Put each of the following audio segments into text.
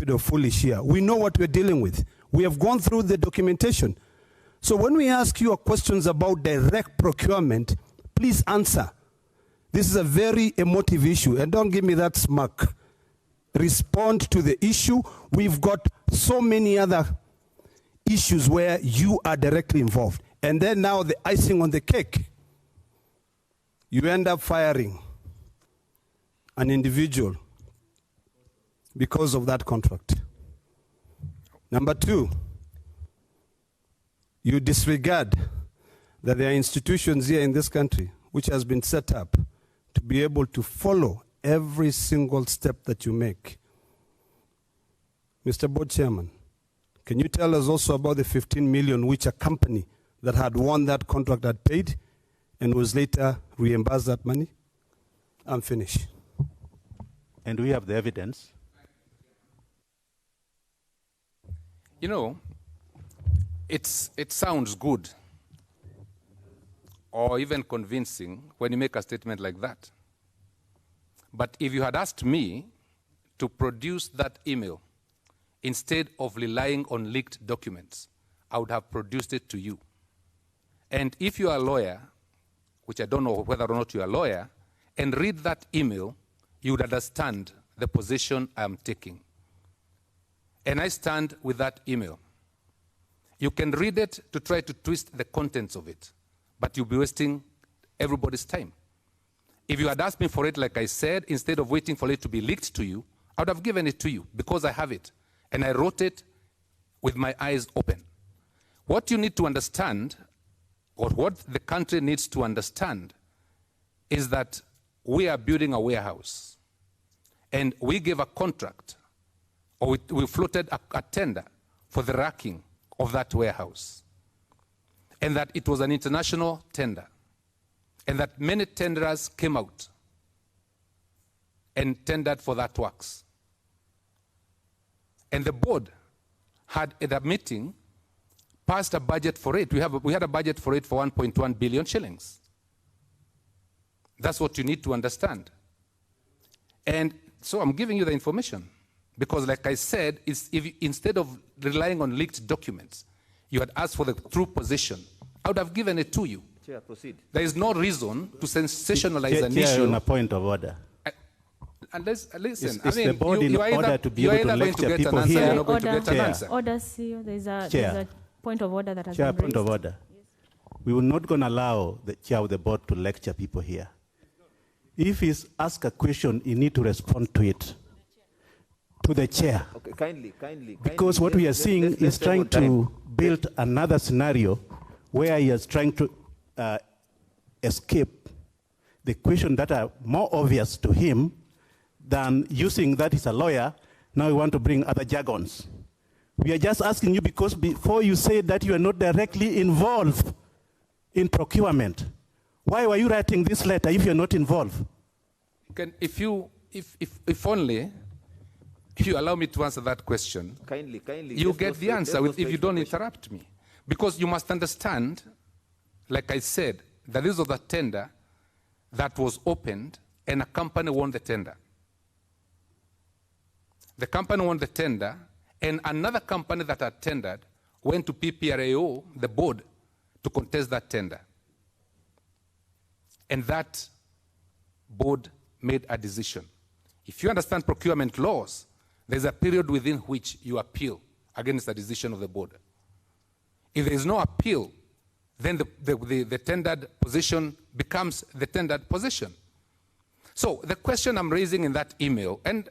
stupid or foolish here. We know what we're dealing with. We have gone through the documentation. So when we ask you questions about direct procurement, please answer. This is a very emotive issue, and don't give me that smirk. Respond to the issue. We've got so many other issues where you are directly involved. And then now the icing on the cake, you end up firing an individual because of that contract. Number two, you disregard that there are institutions here in this country which has been set up to be able to follow every single step that you make. Mr. Board Chairman, can you tell us also about the 15 million which a company that had won that contract had paid and was later reimbursed that money? I'm finished. And we have the evidence. You know, it sounds good or even convincing when you make a statement like that. But if you had asked me to produce that email instead of relying on leaked documents, I would have produced it to you. And if you are a lawyer, which I don't know whether or not you are a lawyer, and read that email, you would understand the position I am taking. And I stand with that email. You can read it to try to twist the contents of it, but you'll be wasting everybody's time. If you had asked me for it, like I said, instead of waiting for it to be leaked to you, I would have given it to you because I have it. And I wrote it with my eyes open. What you need to understand, or what the country needs to understand, is that we are building a warehouse. And we gave a contract, or we floated a tender for the racking of that warehouse. And that it was an international tender. And that many tenderers came out and tendered for that works. And the board had, at a meeting, passed a budget for it. We had a budget for it for 1.1 billion shillings. That's what you need to understand. And so I'm giving you the information. Because like I said, instead of relying on leaked documents, you had asked for the true position, I would have given it to you. Chair, proceed. There is no reason to sensationalize an Chair, issue. on a point of order. And listen, Is the board in order to be able to lecture people here? You're not going to get an answer. Order, CEO, there's a point of order that has been raised. Point of order. Yes. We will not going to allow the chair of the board to lecture people here. If he's asked a question, you need to respond to it. To the chair. Okay, kindly. Because what we are seeing is trying to build another scenario where he is trying to escape the question that are more obvious to him than using that he's a lawyer. Now we want to bring other jargons. We are just asking you because before you said that you are not directly involved in procurement. Why were you writing this letter if you're not involved? If only you allow me to answer that question, kindly, you get the answer if you don't interrupt me. Because you must understand, like I said, that this was a tender that was opened and a company won the tender. The company won the tender and another company that had tendered went to PPRAO, the board, to contest that tender. And that board made a decision. If you understand procurement laws, there's a period within which you appeal against the decision of the board. If there is no appeal, then the tendered position becomes the tendered position. So the question I'm raising in that email, and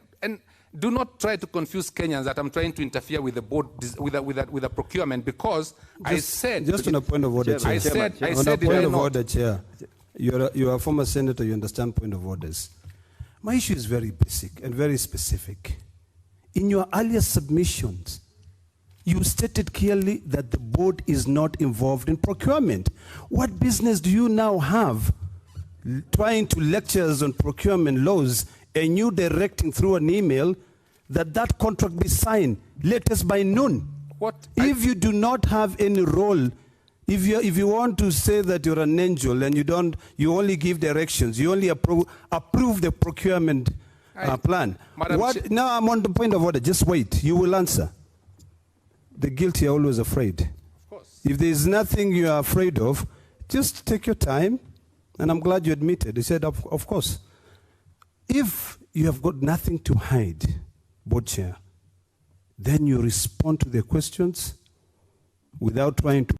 do not try to confuse Kenyans that I'm trying to interfere with the board, with a procurement, because I said... Just on a point of order, Chair. On a point of order, Chair. You're a former senator, you understand point of orders. My issue is very basic and very specific. In your earlier submissions, you stated clearly that the board is not involved in procurement. What business do you now have trying to lecture us on procurement laws and you directing through an email that contract be signed latest by noon? If you do not have any role, if you want to say that you're an angel and you only give directions, you only approve the procurement plan. Now I'm on the point of order. Just wait. You will answer. The guilty are always afraid. Of course. If there is nothing you are afraid of, just take your time. And I'm glad you admitted. He said, of course. If you have got nothing to hide, Board Chair, then you respond to the questions without trying to